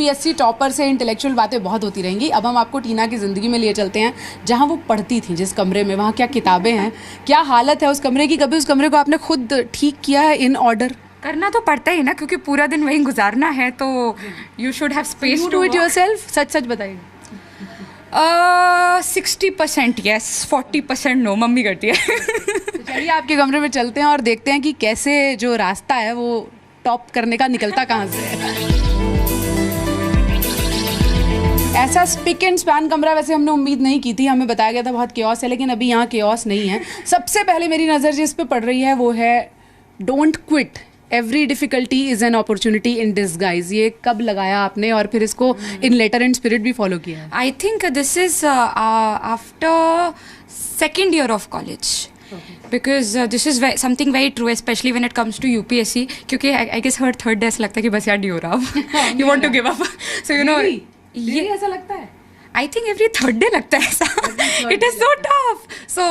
UPSC topper से intellectual बातें बहुत होती रहेंगी। अब हम आपको टीना की ज़िंदगी में लिए चलते हैं, जहाँ वो पढ़ती थी, जिस कमरे में, वहाँ क्या किताबें हैं, क्या हालत है उस कमरे की। कभी उस कमरे को आपने खुद ठीक किया है इन ऑर्डर? करना तो पड़ता ही ना, क्योंकि पूरा दिन वहीं गुजारना है, तो you should have space to it yourself. सच सच बताइए। 60% यस, 40% नो, मम्मी करती है। तो चलिए आपके कमरे में चलते हैं और देखते हैं कि कैसे जो रास्ता है वो टॉप करने का निकलता कहाँ से है। ऐसा स्पिक एंड स्पैन कमरा वैसे हमने उम्मीद नहीं की थी, हमें बताया गया था बहुत केओस है, लेकिन अभी यहाँ केओस नहीं है। सबसे पहले मेरी नज़र जिस पे पड़ रही है वो है don't quit, every difficulty is an opportunity in disguise. ये कब लगाया आपने और फिर इसको इन लेटर एंड स्पिरिट भी फॉलो किया है? I think this is after second year of college, because this is something very true, especially when it comes to UPSC, क्योंकि I guess her third day ऐसा लगता है कि बस यार डी हो रहा अब, you want to give up, so you know ये ऐसा लगता है। I think every third day लगता है ऐसा, it is so tough, so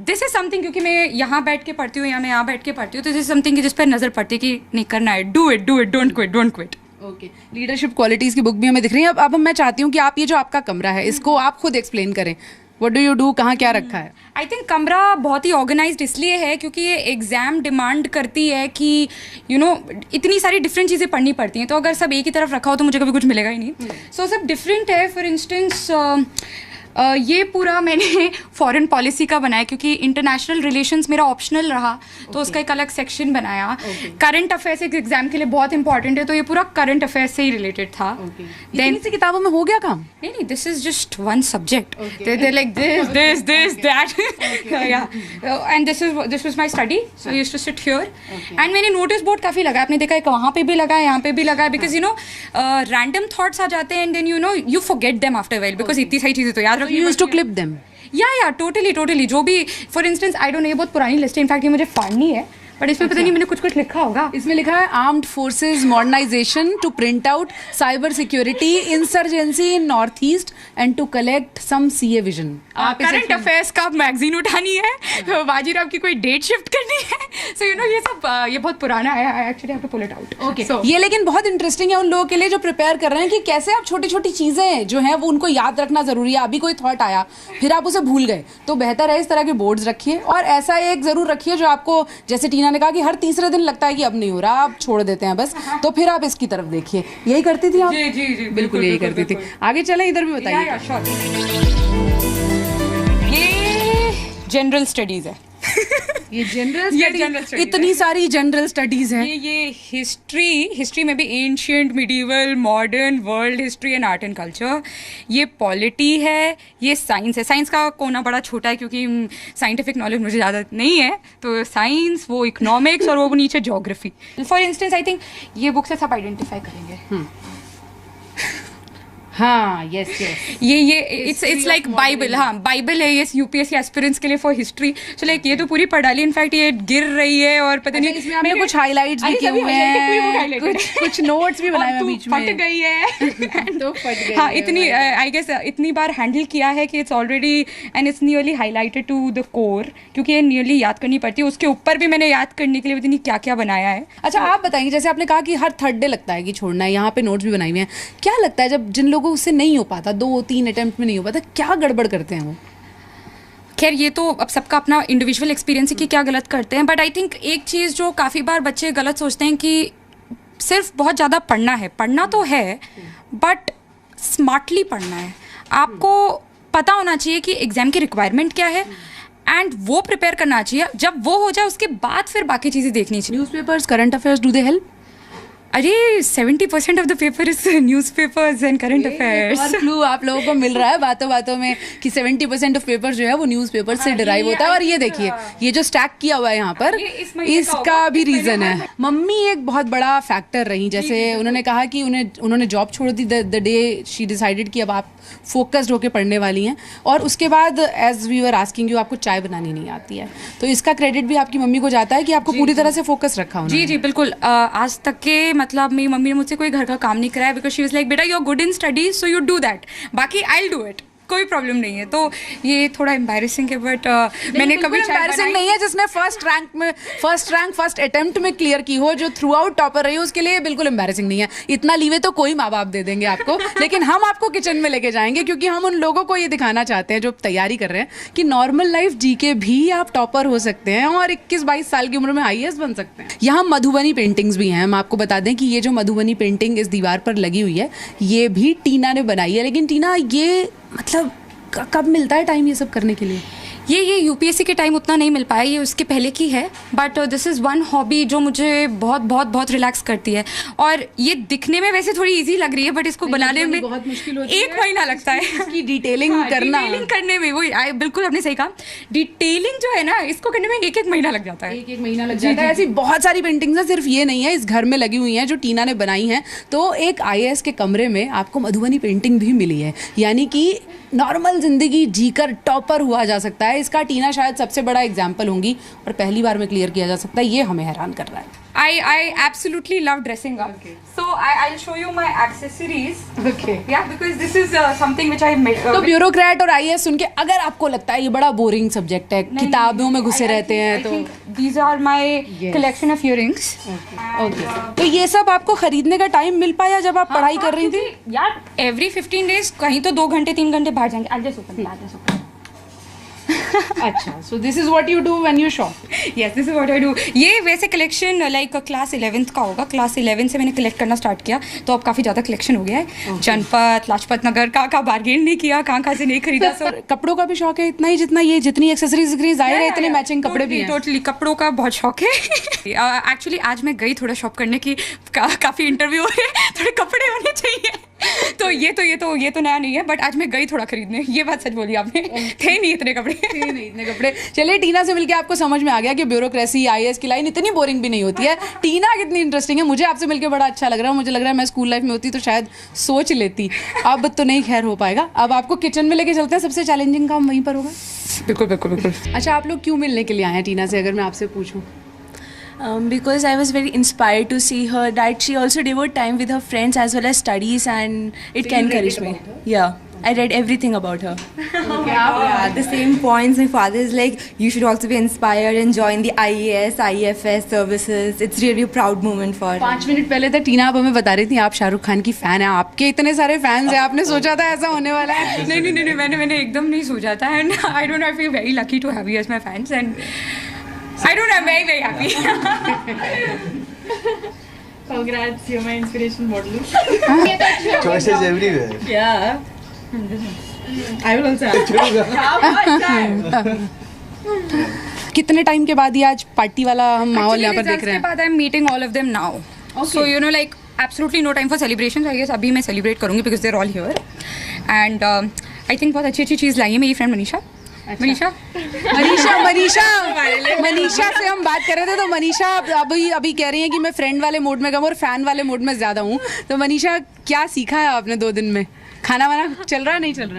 this is something, क्योंकि मैं यहाँ बैठ के पढ़ती हूँ या मैं यहाँ बैठ के पढ़ती हूँ, तो दिस इज समथिंग जिस पर नजर पड़ती है कि नहीं करना है, do it, don't quit. Okay, leadership qualities की बुक भी हमें दिख रही है। अब मैं चाहती हूँ कि आप ये जो आपका कमरा है इसको आप खुद एक्सप्लेन करें। व्हाट डू यू डू, कहाँ क्या रखा है? आई थिंक कमरा बहुत ही ऑर्गेनाइज्ड इसलिए है क्योंकि ये एग्जाम डिमांड करती है कि यू नो इतनी सारी डिफरेंट चीज़ें पढ़नी पड़ती हैं, तो अगर सब एक ही तरफ रखा हो तो मुझे कभी कुछ मिलेगा ही नहीं। सो सब डिफरेंट है। फॉर इंस्टेंस ये पूरा मैंने फॉरेन पॉलिसी का बनाया, क्योंकि इंटरनेशनल रिलेशंस मेरा ऑप्शनल रहा, तो उसका एक अलग सेक्शन बनाया। करंट अफेयर्स एक एग्जाम के लिए बहुत इंपॉर्टेंट है, तो ये पूरा करंट अफेयर्स से ही रिलेटेड था। देन से किताबों में हो गया काम? नहीं, this is just one subject, they like this that, and this was my study, so I used to sit here, and मैंने नोटिस बोर्ड काफी लगा, आपने देखा है वहाँ पे भी लगा, यहाँ पे भी लगा, because you know random thoughts आ जाते हैं and then you know you forget them after while, because इतनी सारी चीजें तो याद You used to clip them? या टोटली जो भी, for instance I don't no, ये बहुत पुरानी लिस्ट है, इनफैक्ट ये मुझे फाड़नी है, बट इसमें पता नहीं मैंने कुछ लिखा होगा। इसमें लिखा है armed forces modernisation to print out cyber security insurgency in north east and to collect some CA vision. आप करंट अफेयर्स का मैगजीन उठानी है, बाजीराव की कोई डेट शिफ्ट करनी है, सो यू नो ये सब ये बहुत पुराना है, I actually have to pull it out. Okay, ये लेकिन बहुत इंटरेस्टिंग है उन लोगों के लिए जो प्रिपेयर कर रहे हैं कि कैसे आप छोटी छोटी चीजें जो हैं वो उनको याद रखना जरूरी है। अभी कोई थॉट आया फिर आप उसे भूल गए, तो बेहतर है इस तरह के बोर्ड्स रखिए, और ऐसा एक जरूर रखिए जो आपको, जैसे टीना ने कहा कि हर तीसरे दिन लगता है कि अब नहीं हो रहा, आप छोड़ देते हैं बस, तो फिर आप इसकी तरफ देखिए। यही करती थी आप? जी, बिल्कुल यही करती थी। आगे चले, इधर भी बताइए। ये जनरल स्टडीज है। ये जनरल स्टडीज, इतनी सारी जनरल स्टडीज हैं। ये हिस्ट्री में भी ancient, medieval, modern, world history and art and culture. ये पॉलिटी है, ये साइंस है। साइंस का कोना बड़ा छोटा है क्योंकि साइंटिफिक नॉलेज मुझे ज़्यादा नहीं है, तो साइंस, वो इकोनॉमिक्स, और वो नीचे geography. For instance I think ये बुक से सब आइडेंटिफाई करेंगे। हाँ, यस, ये इट्स लाइक बाइबल। हाँ, बाइबल है ये यूपीएससी एस्पिरेंट्स के लिए फॉर हिस्ट्री। सो लाइक ये तो पूरी पढ़ा ली, इनफैक्ट ये गिर रही है, और पता नहीं इसमें आपने कुछ हाइलाइट्स भी किए हुए हैं, कुछ नोट्स भी बनाए हैं बीच में। फट गई है तो फट गई। हाँ, इतनी आई गेस इतनी बार हैंडल किया है कि it's already, and it's nearly highlighted to the core, क्योंकि ये नियरली याद करनी पड़ती है। उसके ऊपर भी मैंने याद करने के लिए पता नहीं क्या क्या बनाया है। अच्छा, आप बताइए, जैसे आपने कहा कि हर थर्ड डे लगता है कि छोड़ना है, यहाँ पे नोट्स भी बनाए हुए हैं, क्या लगता है जब जिन लोगों से नहीं हो पाता, 2-3 अटेम्प्ट में नहीं हो पाता, क्या गड़बड़ करते हैं वो? खैर ये तो अब सबका अपना इंडिविजुअल एक्सपीरियंस है कि क्या गलत करते हैं, बट आई थिंक एक चीज़ जो काफ़ी बार बच्चे गलत सोचते हैं कि सिर्फ बहुत ज़्यादा पढ़ना तो है, बट स्मार्टली पढ़ना है। आपको पता होना चाहिए कि एग्ज़ाम की रिक्वायरमेंट क्या है, एंड वो प्रिपेयर करना चाहिए। जब वो हो जाए उसके बाद फिर बाकी चीज़ें देखनी चाहिए। Newspapers, current affairs, do they help? अरे 70% of the paper is newspapers and current affairs. और क्लू आप लोगों को मिल रहा है बातों बातों में कि 70% ऑफ पेपर जो है वो न्यूज़पेपर से डिराइव होता है। और ये देखिए, ये जो स्टैक किया हुआ है यहाँ पर, इसका भी रीजन है। मम्मी एक बहुत बड़ा फैक्टर रही, जैसे उन्होंने कहा कि उन्होंने जॉब छोड़ दी द डे शी डिसाइडेड कि अब आप फोकस्ड होकर पढ़ने वाली हैं, और उसके बाद as we were asking you, आपको चाय बनानी नहीं आती है, तो इसका क्रेडिट भी आपकी मम्मी को जाता है कि आपको पूरी तरह से फोकस रखा उन्होंने। जी बिल्कुल। आज तक के मतलब मेरी मम्मी ने मुझसे कोई घर का काम नहीं कराया, बिकॉज शी वाज लाइक बेटा you are good in studies so you do that, बाकी आई विल डू इट। कोई प्रॉब्लम नहीं है। तो ये थोड़ा एम्बैरेसिंग है, बट मैंने कभी एम्बैरेसिंग नहीं है। जिसने फर्स्ट रैंक फर्स्ट अटेम्प्ट में क्लियर की हो, जो थ्रू आउट टॉपर रही हो, उसके लिए बिल्कुल एम्बैरेसिंग नहीं है। इतना लीवे तो कोई माँ बाप दे देंगे आपको, लेकिन हम आपको किचन में लेके जाएंगे, क्योंकि हम उन लोगों को ये दिखाना चाहते हैं जो तैयारी कर रहे हैं कि नॉर्मल लाइफ जी के भी आप टॉपर हो सकते हैं और 21-22 साल की उम्र में IAS बन सकते हैं। यहाँ मधुबनी पेंटिंग्स भी हैं। हम आपको बता दें कि ये जो मधुबनी पेंटिंग इस दीवार पर लगी हुई है, ये भी टीना ने बनाई है। लेकिन टीना, ये मतलब कब मिलता है टाइम ये सब करने के लिए? ये UPSC के टाइम उतना नहीं मिल पाया, ये उसके पहले की है। But this is one hobby जो मुझे बहुत बहुत बहुत रिलैक्स करती है। और ये दिखने में वैसे थोड़ी इजी लग रही है, बट इसको बनाने में बहुत मुश्किल होती है। 1 महीना लगता है इसकी डिटेलिंग करना, डिटेलिंग करने में। वही बिल्कुल आपने सही कहा, डिटेलिंग जो है ना, इसको करने में 1 महीना लग जाता है। 1 महीना लग जाता है। ऐसी बहुत सारी पेंटिंग्स हैं, सिर्फ ये नहीं है, इस घर में लगी हुई हैं जो टीना ने बनाई हैं। तो एक IAS के कमरे में आपको मधुबनी पेंटिंग भी मिली है, यानी कि नॉर्मल जिंदगी जीकर टॉपर हुआ जा सकता है। इसका टीना शायद सबसे बड़ा एग्जाम्पल होंगी और पहली बार में क्लियर किया जा सकता है। ये हमें हैरान कर रहा है। I absolutely love dressing up. Okay. So I'll show you my accessories. Okay. Yeah, because this is something which I made. तो ब्यूरोक्रेट और IAS सुन के अगर आपको लगता है ये बड़ा बोरिंग सब्जेक्ट है, किताबों में घुसे रहते हैं, तो these are my collection of earrings. Okay. तो ये सब आपको खरीदने का टाइम मिल पाया जब आप पढ़ाई कर रही थी? यार every 15 days कहीं तो 2 घंटे 3 घंटे बाहर जाएंगे। I'll just open. अच्छा, so this is what you do when you shop? Yes, this is what I do. ये वैसे कलेक्शन लाइक क्लास 11th का होगा। क्लास 11 से मैंने कलेक्ट करना स्टार्ट किया, तो अब काफ़ी ज़्यादा कलेक्शन हो गया है। जनपथ, लाजपत नगर, कहाँ बार्गेन नहीं किया, कहाँ से नहीं खरीदा। सर कपड़ों का भी शौक है इतना ही जितना ये, जितनी एक्सेसरीज जाहिर है, इतने मैचिंग कपड़े भी हैं। टोटली कपड़ों का बहुत शौक है। एक्चुअली आज मैं गई थोड़ा शॉप करने की, काफ़ी इंटरव्यू हो रहे हैं, थोड़े कपड़े होने चाहिए। तो ये तो नया नहीं है, बट आज मैं गई थोड़ा खरीदने। ये बात सच बोली आपने, थे नहीं इतने कपड़े। चलिए, टीना से मिलके आपको समझ में आ गया कि ब्यूरोक्रेसी, IAS की लाइन इतनी बोरिंग भी नहीं होती है। टीना कितनी इंटरेस्टिंग है। मुझे आपसे मिलके बड़ा अच्छा लग रहा है। मुझे लग रहा है मैं स्कूल लाइफ में होती तो शायद सोच लेती, अब तो नहीं, खैर हो पाएगा। अब आपको किचन में लेके चलते हैं, सबसे चैलेंजिंग काम वहीं पर होगा। बिल्कुल। अच्छा, आप लोग क्यों मिलने के लिए आए हैं टीना से, अगर मैं आपसे पूछूं? Because I was very inspired to see her that she also devote time with her friends as well as studies, and it can encourage me. Yeah, I read everything about her. Yeah, the same points. My father is like, you should also be inspired and join the IAS, IFS services. It's really a proud moment for her. 5 minute पहले तक टीना आप हमें बता रही थी आप शाहरुख खान की fan है। आपके इतने सारे फैंस हैं, आपने सोचा था ऐसा होने वाला है? नहीं, मैंने एकदम नहीं सोचा था। And I don't know, I feel very lucky to have you as my fans, and I don't know, I'm very, very happy. Congrats, you're my inspiration model. Choices everywhere. Yeah. I will also have. कितने time के बाद ये आज party वाला हम माहौल यहाँ पर देख रहे हैं? बाद I am meeting all of them now, so you know like absolutely no time for celebration. I guess अभी मैं सेलिब्रेट करूँगी because they are all here, and I think बहुत अच्छी चीज़ लाई है मेरी फ्रेंड मनीषा। मनीषा से हम बात कर रहे थे, तो मनीषा अभी कह रही हैं कि मैं फ्रेंड वाले मूड में कम और फैन वाले मूड में ज़्यादा हूँ। तो मनीषा, क्या सीखा है आपने 2 दिन में? खाना वाना चल रहा है, नहीं चल रहा?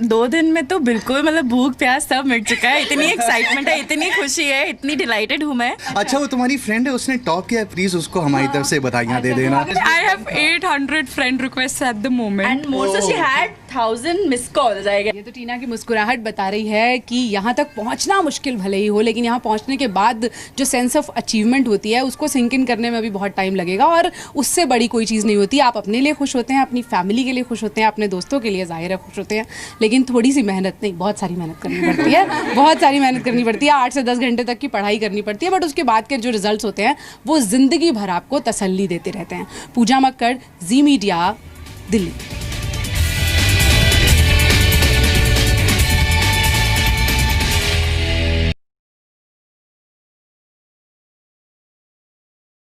2 दिन में तो बिल्कुल मतलब भूख प्यास सब मिट चुका है। इतनी एक्साइटमेंट है, इतनी खुशी है, इतनी डिलाइटेड हूँ मैं। अच्छा, वो तुम्हारी फ्रेंड है, उसने टॉप किया है, प्लीज उसको हमारी तरफ से बधाइयाँ दे देना। I have 800 friend requests at the moment. And more so she had 1000 missed calls. ये तो टीना की मुस्कुराहट बता रही है कि यहाँ तक पहुँचना मुश्किल भले ही हो, लेकिन यहाँ पहुँचने के बाद जो सेंस ऑफ अचीवमेंट होती है उसको सिंक इन करने में अभी बहुत टाइम लगेगा, और उससे बड़ी कोई चीज़ नहीं होती। आप अपने लिए खुश होते हैं, अपनी फैमिली के लिए खुश होते हैं, अपने दोस्तों के लिए जाहिर है खुश होते हैं, लेकिन थोड़ी सी मेहनत नहीं, बहुत सारी मेहनत करनी पड़ती है। बहुत सारी मेहनत करनी पड़ती है, 8 से 10 घंटे तक की पढ़ाई करनी पड़ती है, बट उसके बाद के जो रिजल्ट्स होते हैं वो ज़िंदगी भर आपको तसल्ली देते रहते हैं। पूजा मक्कड़, जी मीडिया, दिल्ली।